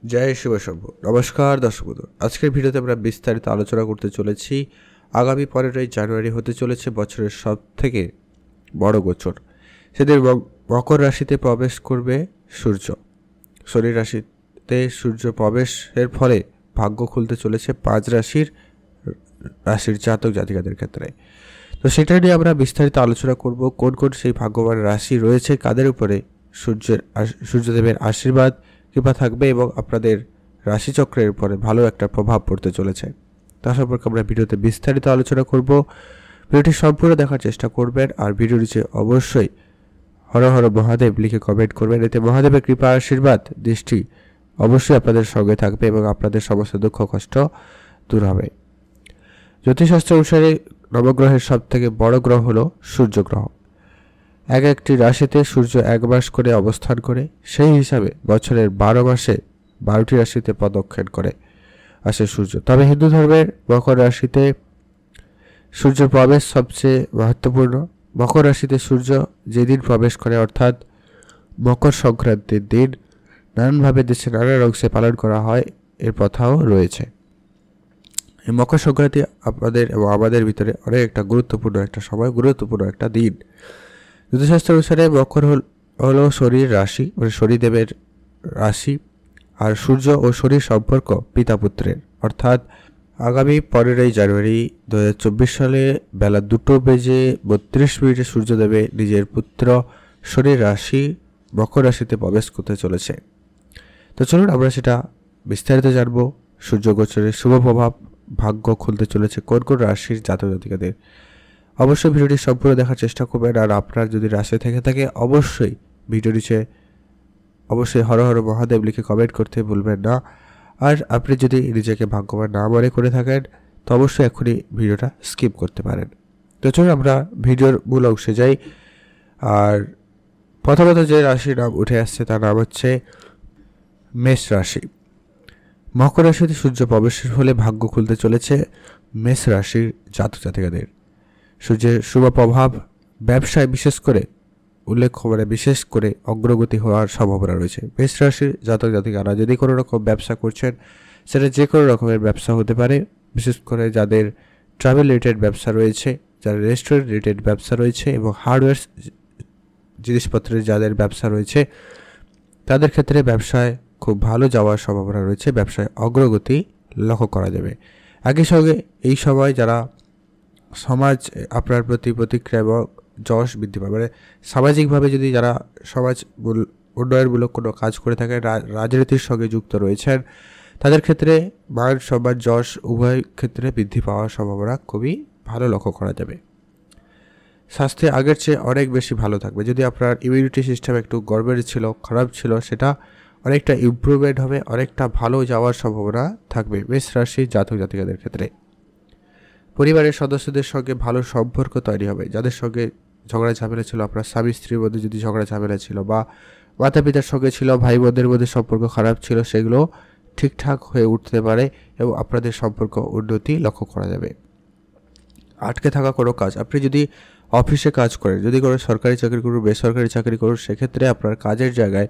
জয় শিব শম্ভ। নমস্কার দর্শক বন্ধু, আজকের ভিডিওতে আমরা বিস্তারিত আলোচনা করতে চলেছি। আগামী 15ই জানুয়ারি হতে চলেছে বছরের সব থেকে বড় গোচর। সেদিন মকর রাশিতে প্রবেশ করবে সূর্য। শনি রাশিতে সূর্য প্রবেশের ফলে ভাগ্য খুলতে চলেছে 5 রাশির জাতক জাতিকাদের ক্ষেত্রে। তো সেটা নিয়ে আমরা বিস্তারিত আলোচনা করব, কোন কোন সেই ভাগ্যবান রাশি রয়েছে, কাদের উপরে সূর্যদেবের আশীর্বাদ কৃপা থাকবে এবং আপনাদের রাশিচক্রের উপরে ভালো একটা প্রভাব পড়তে চলেছে। তা সম্পর্কে আমরা ভিডিওতে বিস্তারিত আলোচনা করব। ভিডিওটি সম্পূর্ণ দেখার চেষ্টা করবেন আর ভিডিওর নিচে অবশ্যই হর হর মহাদেব লিখে কমেন্ট করবেন। এতে মহাদেবের কৃপা আশীর্বাদ দৃষ্টি অবশ্যই আপনাদের সঙ্গে থাকবে এবং আপনাদের সমস্ত দুঃখ কষ্ট দূর হবে। জ্যোতিষশাস্ত্র অনুসারে নবগ্রহের সব থেকে বড় গ্রহ হল সূর্য গ্রহ। একটি রাশিতে সূর্য 1 মাস করে অবস্থান করে, সেই হিসাবে বছরের 12 মাসে 12টি রাশিতে প্রদক্ষিণ করে আসে সূর্য। তবে হিন্দু ধর্মের মকর রাশিতে সূর্যের প্রবেশ সবচেয়ে মহত্বপূর্ণ। মকর রাশিতে সূর্য যেদিন প্রবেশ করে অর্থাৎ মকর সংক্রান্তির দিন নানানভাবে দেশে নানান অংশে পালন করা হয়, এর প্রথাও রয়েছে। এই মকর সংক্রান্তি আপনাদের এবং আমাদের ভিতরে অনেক একটা গুরুত্বপূর্ণ একটা সময়, গুরুত্বপূর্ণ একটা দিন। জ্যোতিষশাস্ত্র অনুসারে মকর হল শনির রাশি, মানে শনিদেবের রাশি। আর সূর্য ও শনির সম্পর্ক পিতা পুত্রের, অর্থাৎ আগামী 15ই জানুয়ারি 2024 সালে বেলা 2:32 সূর্যদেবে নিজের পুত্র শনির রাশি মকর রাশিতে প্রবেশ করতে চলেছে। তো চলুন আমরা সেটা বিস্তারিত জানবো। সূর্য গোচরের শুভ প্রভাব, ভাগ্য খুলতে চলেছে কোন কোন রাশির জাতক জাতিকাদের। অবশ্যই ভিডিওটি সম্পূর্ণ দেখার চেষ্টা করবেন। আর আপনার যদি রাশি থেকে থাকে অবশ্যই ভিডিও নিচে অবশ্যই হর হর মহাদেব লিখে কমেন্ট করতে ভুলবেন না। আর আপনি যদি নিজেকে ভাগ্যবান না মনে করে থাকেন তো অবশ্যই এখনই ভিডিওটা স্কিপ করতে পারেন। তো চলুন আমরা ভিডিওর মূল অংশে যাই। আর প্রথমত যে রাশির নাম উঠে আসছে তার নাম হচ্ছে মেষ রাশি। মকর রাশিতে সূর্য প্রবেশের ফলে ভাগ্য খুলতে চলেছে মেষ রাশির জাতক জাতিকাদের। সূর্যের শুভ প্রভাব ব্যবসায় বিশেষ করে অগ্রগতি হওয়ার সম্ভাবনা রয়েছে। মেষ রাশির জাতক জাতিকারা যদি কোনো রকম ব্যবসা করছেন, সেটা যে কোনো রকমের ব্যবসা হতে পারে। বিশেষ করে যাদের ট্রাভেল রিলেটেড ব্যবসা রয়েছে, যাদের রেস্টুরেন্ট রিলেটেড ব্যবসা রয়েছে এবং হার্ডওয়্যার জিনিসপত্রের যাদের ব্যবসা রয়েছে, তাদের ক্ষেত্রে ব্যবসায় খুব ভালো যাওয়ার সম্ভাবনা রয়েছে। ব্যবসায় অগ্রগতি লক্ষ্য করা যাবে। একই সঙ্গে এই সময় যারা সমাজ আপনার প্রতি প্রতিক্রিয়া এবং যশ বৃদ্ধি পাবে, মানে সামাজিকভাবে যদি যারা সমাজ উন্নয়নমূলক কোনো কাজ করে থাকেন, রাজনীতির সঙ্গে যুক্ত রয়েছেন, তাদের ক্ষেত্রে মান সম্মান যশ উভয় ক্ষেত্রে বৃদ্ধি পাওয়ার সম্ভাবনা খুবই ভালো লক্ষ্য করা যাবে। স্বাস্থ্যে আগের চেয়ে অনেক বেশি ভালো থাকবে। যদি আপনার ইমিউনিটি সিস্টেম একটু গড়বড় ছিল, খারাপ ছিল, সেটা অনেকটা ইমপ্রুভমেন্ট হবে, অনেকটা ভালো যাওয়ার সম্ভাবনা থাকবে মেষ রাশির জাতক জাতিকাদের ক্ষেত্রে। পরিবারের সদস্যদের সঙ্গে ভালো সম্পর্ক তৈরি হবে। যাদের সঙ্গে ঝগড়া ঝামেলা ছিল, আপনার স্বামী স্ত্রীর মধ্যে যদি ঝগড়া ঝামেলা ছিল বা মাতা পিতার সঙ্গে ছিল, ভাই বোনদের মধ্যে সম্পর্ক খারাপ ছিল, সেগুলো ঠিকঠাক হয়ে উঠতে পারে এবং আপনাদের সম্পর্ক উন্নতি লক্ষ্য করা যাবে। আটকে থাকা কোনো কাজ, আপনি যদি অফিসে কাজ করেন, যদি কোনো সরকারি চাকরি করুন, বেসরকারি চাকরি করুন, সেক্ষেত্রে আপনার কাজের জায়গায়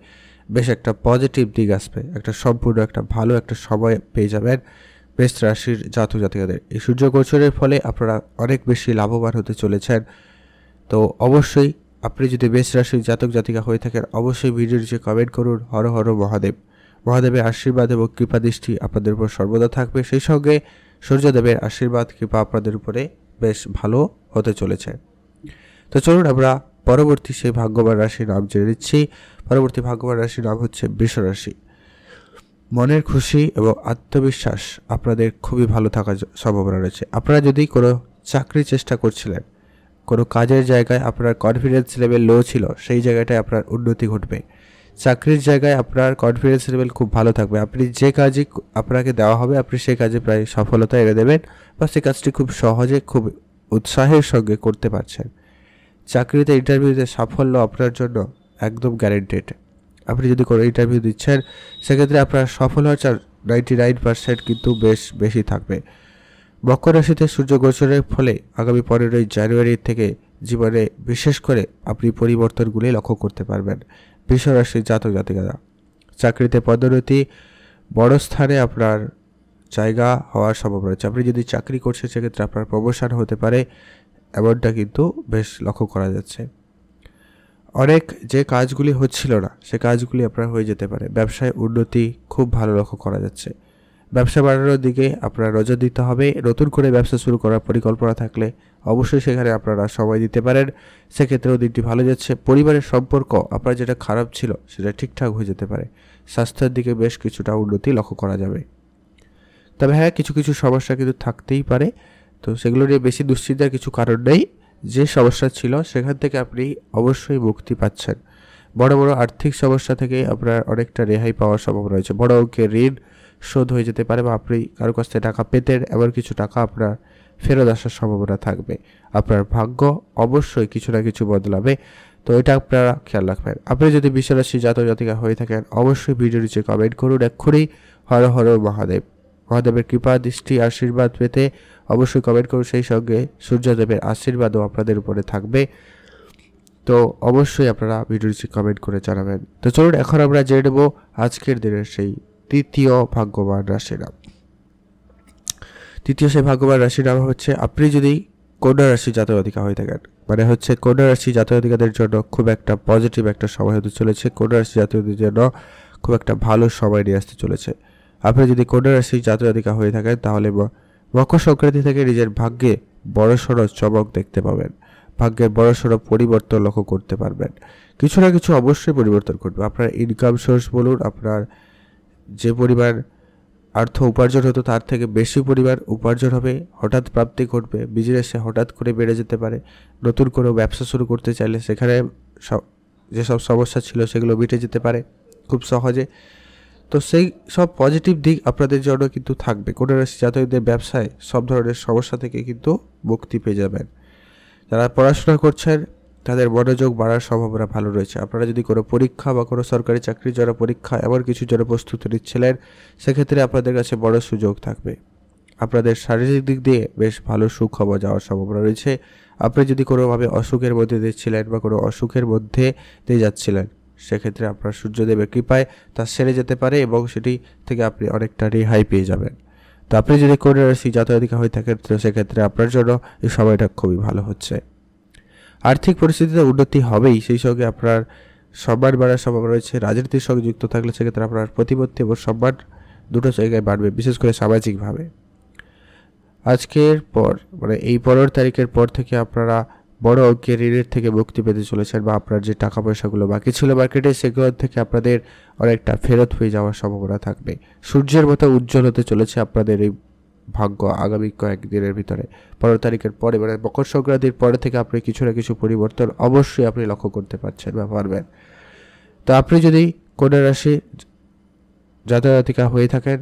বেশ একটা পজিটিভ দিক আসবে, একটা সম্পূর্ণ একটা ভালো একটা সময় পেয়ে যাবেন মেষ রাশির জাতক জাতিকাদের। এই সূর্য গোচরের ফলে আপনারা অনেক বেশি লাভবান হতে চলেছেন। তো অবশ্যই আপনি যদি মেষ রাশির জাতক জাতিকা হয়ে থাকেন অবশ্যই ভিডিও নিচে কমেন্ট করুন হর হর মহাদেব। মহাদেবের আশীর্বাদ এবং কৃপা দৃষ্টি আপনাদের উপর সর্বদা থাকবে। সেই সঙ্গে সূর্যদেবের আশীর্বাদ কৃপা আপনাদের উপরে বেশ ভালো হতে চলেছে। তো চলুন আমরা পরবর্তী সেই ভাগ্যবান রাশির নাম জেনে নিচ্ছি। পরবর্তী ভাগ্যবান রাশির নাম হচ্ছে বৃষ রাশি। মনের খুশি এবং আত্মবিশ্বাস আপনাদের খুবই ভালো থাকার সম্ভাবনা রয়েছে। আপনারা যদি কোনো চাকরির চেষ্টা করছিলেন, কোনো কাজের জায়গায় আপনার কনফিডেন্স লেভেল লো ছিল, সেই জায়গাটায় আপনার উন্নতি ঘটবে। চাকরির জায়গায় আপনার কনফিডেন্স লেভেল খুব ভালো থাকবে। আপনি যে কাজই আপনাকে দেওয়া হবে আপনি সেই কাজে প্রায় সফলতা এনে দেবেন বা সেই কাজটি খুব সহজে খুব উৎসাহের সঙ্গে করতে পারছেন। চাকরিতে ইন্টারভিউতে সাফল্য আপনার জন্য একদম গ্যারেন্টেড। আপনি যদি কোনো ইন্টারভিউ দিচ্ছেন সেক্ষেত্রে আপনার সফল হওয়ার 99% কিন্তু বেশ বেশি থাকবে। মকর রাশিতে সূর্য গোচরের ফলে আগামী 15ই জানুয়ারি থেকে জীবনে বিশেষ করে আপনি পরিবর্তনগুলি লক্ষ্য করতে পারবেন বৃষ রাশির জাতক জাতিকারা। চাকরিতে পদোন্নতি, বড় স্থানে আপনার জায়গা হওয়ার সম্ভাবনা রয়েছে। আপনি যদি চাকরি করছেন সেক্ষেত্রে আপনার প্রমোশন হতে পারে, এমনটা কিন্তু বেশ লক্ষ্য করা যাচ্ছে। অনেক যে কাজগুলি হচ্ছিল না সে কাজগুলি আপনার হয়ে যেতে পারে। ব্যবসায় উন্নতি খুব ভালো লক্ষ্য করা যাচ্ছে। ব্যবসা বাড়ানোর দিকে আপনারা নজর দিতে হবে। নতুন করে ব্যবসা শুরু করার পরিকল্পনা থাকলে অবশ্যই সেখানে আপনারা সময় দিতে পারেন, সেক্ষেত্রেও দিনটি ভালো যাচ্ছে। পরিবারের সম্পর্ক আপনার যেটা খারাপ ছিল সেটা ঠিকঠাক হয়ে যেতে পারে। স্বাস্থ্যের দিকে বেশ কিছুটা উন্নতি লক্ষ্য করা যাবে। তবে হ্যাঁ, কিছু কিছু সমস্যা কিন্তু থাকতেই পারে, তো সেগুলো নিয়ে বেশি দুশ্চিন্তার কিছু কারণ নেই। যে সমস্যা ছিল সেখান থেকে আপনি অবশ্যই মুক্তি পাচ্ছেন। বড় বড় আর্থিক সমস্যা থেকে আপনার অনেকটা রেহাই পাওয়ার সম্ভাবনা রয়েছে। বড় অঙ্কের ঋণ শোধ হয়ে যেতে পারে, বা আপনি কারো কাছ থেকে টাকা পেতেন, এমন কিছু টাকা আপনার ফেরত আসার সম্ভাবনা থাকবে। আপনার ভাগ্য অবশ্যই কিছু না কিছু বদলাবে, তো এটা আপনারা খেয়াল রাখবেন। আপনি যদি বিশ্বরাশি জাতক জাতিকা হয়ে থাকেন অবশ্যই ভিডিও নিচে কমেন্ট করুন এক্ষুনি হর হর মহাদেব। মহাদেবের কৃপা দৃষ্টি আশীর্বাদ পেতে অবশ্যই কমেন্ট করুন। সেই সঙ্গে সূর্যদেবের আশীর্বাদও আপনাদের উপরে থাকবে, তো অবশ্যই আপনারা ভিডিও নিচে কমেন্ট করে জানাবেন। তো চলুন এখন আমরা জেনে নেব আজকের দিনের সেই তৃতীয় ভাগ্যবান রাশির নাম। তৃতীয় সেই ভাগ্যবান রাশির নাম হচ্ছে, আপনি যদি কন্যা রাশি জাতক জাতিকা হয়ে থাকেন, মানে হচ্ছে কন্যা রাশি জাতক জাতিকাদের জন্য খুব একটা পজিটিভ একটা সময় হতে চলেছে। কন্যা রাশি জাতকদের জন্য খুব একটা ভালো সময় নিয়ে আসতে চলেছে। আপনি যদি কন্যা রাশি জাতক জাতিকা হয়ে থাকেন তাহলে মকর সংক্রান্তি থেকে নিজের ভাগ্যে বড়সড় চমক দেখতে পাবেন। ভাগ্যের বড়সড় পরিবর্তন লক্ষ্য করতে পারবেন। কিছু না কিছু অবশ্যই পরিবর্তন ঘটবে। আপনার ইনকাম সোর্স বলুন, আপনার যে পরিমাণ অর্থ উপার্জন হতো তার থেকে বেশি পরিমাণ উপার্জন হবে, হঠাৎ প্রাপ্তি ঘটবে, বিজনেসে হঠাৎ করে বেড়ে যেতে পারে। নতুন করে ব্যবসা শুরু করতে চাইলে সেখানে যেসব সমস্যা ছিল সেগুলো মিটে যেতে পারে খুব সহজে। তো সেই সব পজিটিভ দিক আপনাদের জন্য কিন্তু থাকবে। কন্যা রাশি জাতকদের ব্যবসায় সব ধরনের সমস্যা থেকে কিন্তু মুক্তি পেয়ে যাবেন। যারা পড়াশোনা করছেন তাদের মনোযোগ বাড়ার সম্ভাবনা ভালো রয়েছে। আপনারা যদি কোনো পরীক্ষা বা কোনো সরকারি চাকরির জন্য পরীক্ষা এমন কিছুর জন্য প্রস্তুতি নিচ্ছিলেন সেক্ষেত্রে আপনাদের কাছে বড় সুযোগ থাকবে। আপনাদের শারীরিক দিক দিয়ে বেশ ভালো সুখবর যাওয়ার সম্ভাবনা রয়েছে। আপনি যদি কোনোভাবে অসুখের মধ্যে দিচ্ছিলেন বা কোনো অসুখের মধ্যে দিয়ে যাচ্ছিলেন সেক্ষেত্রে আপনার সূর্যদেবের কৃপায় তা সেরে যেতে পারে এবং সেটি থেকে আপনি অনেকটা রেহাই পেয়ে যাবেন। তো আপনি যদি কন্যা রাশি জাতক জাতিকা হয়ে থাকেন তো সেক্ষেত্রে আপনার জন্য এই সময়টা খুবই ভালো হচ্ছে। আর্থিক পরিস্থিতিতে উন্নতি হবেই, সেই সঙ্গে আপনার সম্মান বাড়ার সম্ভাবনা রয়েছে। রাজনীতির সঙ্গে যুক্ত থাকলে সেক্ষেত্রে আপনার প্রতিপত্তি এবং সম্মান দুটো জায়গায় বাড়বে, বিশেষ করে সামাজিকভাবে। আজকের পর মানে এই 15 তারিখের পর থেকে আপনারা বড় অঙ্কের ঋণের থেকে মুক্তি পেতে চলেছেন, বা আপনার যে টাকা পয়সাগুলো বাকি ছিল মার্কেটে সেগুলো থেকে আপনাদের অনেকটা ফেরত হয়ে যাওয়ার সম্ভাবনা থাকবে। সূর্যের মতো উজ্জ্বল হতে চলেছে আপনাদের এই ভাগ্য আগামী কয়েকদিনের ভিতরে। 15 তারিখের পরে মানে মকর সংক্রান্তির পরে থেকে আপনি কিছু না কিছু পরিবর্তন অবশ্যই আপনি লক্ষ্য করতে পারছেন বা পারবেন। তো আপনি যদি কন্যা রাশি জাতক জাতিকা হয়ে থাকেন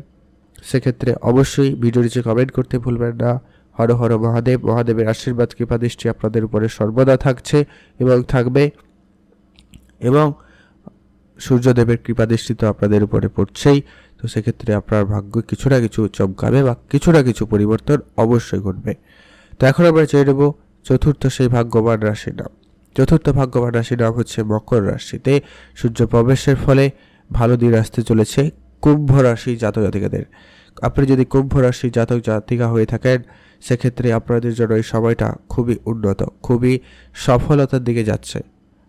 সেক্ষেত্রে অবশ্যই ভিডিও নিচে কমেন্ট করতে ভুলবেন না। হর হর মহাদেব। মহাদেবের আশীর্বাদ কৃপা দৃষ্টি আপনাদের উপরে সর্বদা থাকছে এবং থাকবে, এবং সূর্যদেবের কৃপা দৃষ্টি তো আপনাদের উপরে পড়ছেই। তো সেক্ষেত্রে আপনার ভাগ্য কিছু না কিছু চমকাবে বা কিছু না কিছু পরিবর্তন অবশ্যই ঘটবে। তো এখন আমরা জেনে নেব চতুর্থ সেই ভাগ্যবান রাশির নাম। চতুর্থ ভাগ্যবান রাশির নাম হচ্ছে মকর রাশিতে সূর্য প্রবেশের ফলে ভালো দিন আসতে চলেছে কুম্ভ রাশি জাতক জাতিকাদের। আপনি যদি কুম্ভ রাশি জাতক জাতিকা হয়ে থাকেন সেক্ষেত্রে আপনাদের জন্য এই সময়টা খুবই উন্নত, খুবই সফলতার দিকে যাচ্ছে।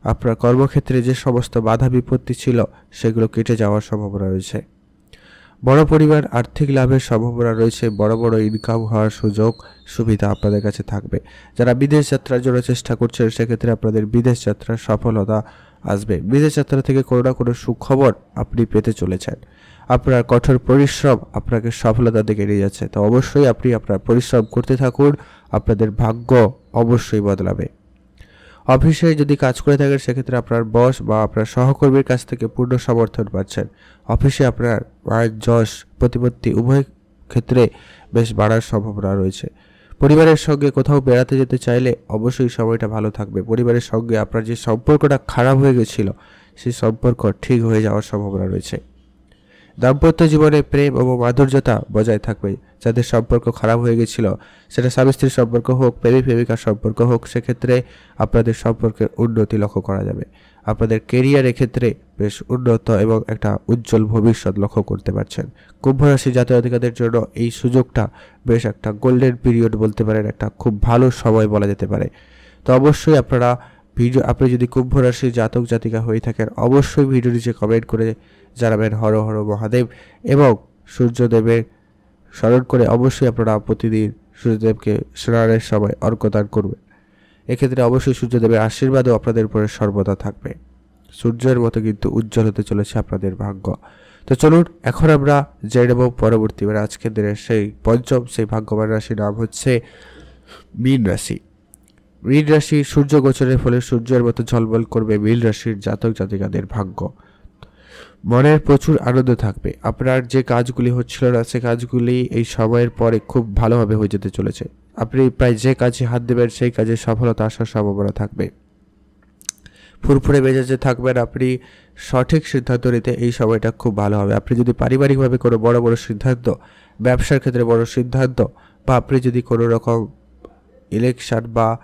আপনার কর্মক্ষেত্রে যে সমস্ত বাধা বিপত্তি ছিল সেগুলো কেটে যাওয়ার সম্ভাবনা রয়েছে। বড় পরিমাণ আর্থিক লাভের সম্ভাবনা রয়েছে। বড় বড় ইনকাম হওয়ার সুযোগ সুবিধা আপনাদের কাছে থাকবে। যারা বিদেশ যাত্রার জন্য চেষ্টা করছেন সেক্ষেত্রে আপনাদের বিদেশ যাত্রার সফলতা আসবে। বিদেশ যাত্রা থেকে কোনো না কোনো সুখবর আপনি পেতে চলেছেন। আপনার কঠোর পরিশ্রম আপনাকে সফলতার দিকে নিয়ে যাচ্ছে। তো অবশ্যই আপনি আপনার পরিশ্রম করতে থাকুন, আপনাদের ভাগ্য অবশ্যই বদলাবে। অফিসে যদি কাজ করে থাকেন সেক্ষেত্রে আপনার বস বা আপনার সহকর্মীর কাছ থেকে পূর্ণ সমর্থন পাচ্ছেন। অফিসে আপনার যশ প্রতিপত্তি উভয় ক্ষেত্রে বেশ বাড়ার সম্ভাবনা রয়েছে। পরিবারের সঙ্গে কোথাও বেড়াতে যেতে চাইলে অবশ্যই সময়টা ভালো থাকবে। পরিবারের সঙ্গে আপনার যে সম্পর্কটা খারাপ হয়ে গেছিল সেই সম্পর্ক ঠিক হয়ে যাওয়ার সম্ভাবনা রয়েছে। দাম্পত্য জীবনে প্রেম এবং মাধুর্যতা বজায় থাকবে। যাদের সম্পর্ক খারাপ হয়ে গেছিল, সেটা স্বামী স্ত্রীর সম্পর্ক হোক, প্রেমিক প্রেমিকার সম্পর্ক হোক, সেক্ষেত্রে আপনাদের সম্পর্কের উন্নতি লক্ষ্য করা যাবে। আপনাদের কেরিয়ারের ক্ষেত্রে বেশ উন্নত এবং একটা উজ্জ্বল ভবিষ্যৎ লক্ষ্য করতে পারছেন। কুম্ভ রাশি জাতক-জাতিকাদের জন্য এই সুযোগটা বেশ একটা গোল্ডেন পিরিয়ড বলতে পারেন, একটা খুব ভালো সময় বলা যেতে পারে। তো অবশ্যই আপনারা আপনি যদি কুম্ভ রাশির জাতক জাতিকা হয়ে থাকেন, অবশ্যই ভিডিও নিচে কমেন্ট করে জানাবেন হর হর মহাদেব, এবং সূর্যদেবের স্মরণ করে অবশ্যই আপনারা প্রতিদিন সূর্যদেবকে স্নানের সময় অর্ঘ্যদান করবেন। এক্ষেত্রে অবশ্যই সূর্যদেবের আশীর্বাদও আপনাদের উপরে সর্বদা থাকবে। সূর্যের মতো কিন্তু উজ্জ্বল হতে চলেছে আপনাদের ভাগ্য। তো চলুন এখন আমরা জেনে নেব পরবর্তী আজকের দিনের সেই ভাগ্যবান রাশির নাম হচ্ছে মীন রাশি। মীন রাশি সূর্য গোচরের ফলে সূর্যের মতো ঝলমল করবে মীন রাশির জাতক জাতিকাদের ভাগ্য। মনের প্রচুর আনন্দ থাকবে। আপনার যে কাজগুলি হচ্ছিল না, সে কাজগুলি এই সময়ের পরে খুব ভালোভাবে হয়ে যেতে চলেছে। আপনি প্রায় যে কাজে হাত দেবেন সেই কাজে সফলতা আসার সম্ভাবনা থাকবে। ফুরফুরে মেজাজে থাকবেন। আপনি সঠিক সিদ্ধান্ত নিতে এই সময়টা খুব ভালো হবে। আপনি যদি পারিবারিকভাবে কোনো বড় বড় সিদ্ধান্ত, ব্যবসার ক্ষেত্রে বড় সিদ্ধান্ত, বা আপনি যদি কোনো রকম ইলেকশন বা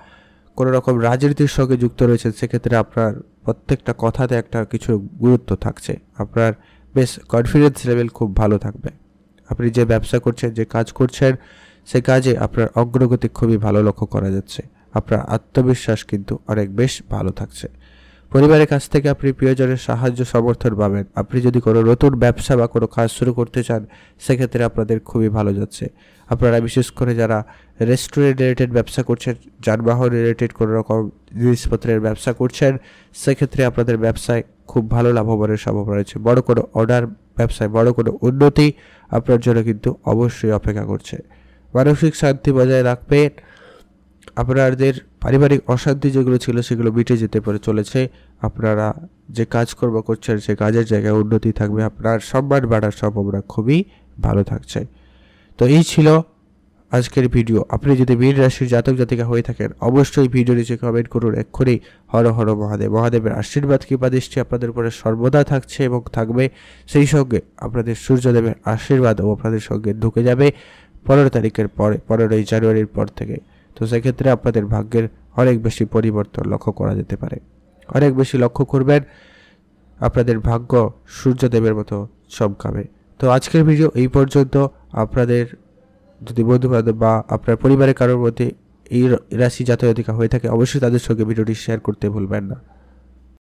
কোনো রকম রাজনীতির সঙ্গে যুক্ত রয়েছেন, সেক্ষেত্রে আপনার প্রত্যেকটা কথাতে একটা কিছু গুরুত্ব থাকছে। আপনার বেশ কনফিডেন্স লেভেল খুব ভালো থাকবে। আপনি যে ব্যবসা করছেন, যে কাজ করছেন, সে কাজে আপনার অগ্রগতি খুবই ভালো লক্ষ্য করা যাচ্ছে। আপনার আত্মবিশ্বাস কিন্তু অনেক বেশ ভালো থাকছে। পরিবারের কাছ থেকে আপনি প্রিয়জনের সাহায্য সমর্থন পাবেন। আপনি যদি কোনো নতুন ব্যবসা বা কোনো কাজ শুরু করতে চান, সেক্ষেত্রে আপনাদের খুবই ভালো যাচ্ছে। আপনারা বিশেষ করে যারা রেস্টুরেন্ট রিলেটেড ব্যবসা করছেন, যানবাহন রিলেটেড কোনো রকম জিনিসপত্রের ব্যবসা করছেন, সেক্ষেত্রে আপনাদের ব্যবসায় খুব ভালো লাভবানের সম্ভাবনা রয়েছে। বড় কোনো অর্ডার, ব্যবসায় বড় কোনো উন্নতি আপনার জন্য কিন্তু অবশ্যই অপেক্ষা করছে। মানসিক শান্তি বজায় রাখবেন। আপনাদের পারিবারিক অশান্তি যেগুলো ছিল সেগুলো মিটে যেতে পারে চলেছে। আপনারা যে কাজকর্ম করছেন সে কাজের জায়গায় উন্নতি থাকবে। আপনার সম্মান বাড়ার সম্ভাবনা খুবই ভালো থাকছে। তো এই ছিল আজকের ভিডিও। আপনি যদি মীন রাশির জাতক জাতিকা হয়ে থাকেন, অবশ্যই ভিডিও নিচে কমেন্ট করুন এক্ষুনি হর হর মহাদেব। মহাদেবের আশীর্বাদ কৃপা দৃষ্টি আপনাদের উপরে সর্বদা থাকছে এবং থাকবে। সেই সঙ্গে আপনাদের সূর্যদেবের আশীর্বাদও আপনাদের সঙ্গে ঢুকে যাবে 15 তারিখের পরে, 15ই জানুয়ারির পর থেকে। তো সেক্ষেত্রে আপনাদের ভাগ্যের অনেক বেশি পরিবর্তন লক্ষ্য করা যেতে পারে। অনেক বেশি লক্ষ্য করবেন, আপনাদের ভাগ্য সূর্যদেবের মতো চমকাবে। তো আজকের ভিডিও এই পর্যন্ত। আপনাদের যদি বন্ধুবান্ধব বা আপনার পরিবারের কারোর মধ্যে এই রাশি জাতক জাতিকা হয়ে থাকে, অবশ্যই তাদের সঙ্গে ভিডিওটি শেয়ার করতে ভুলবেন না।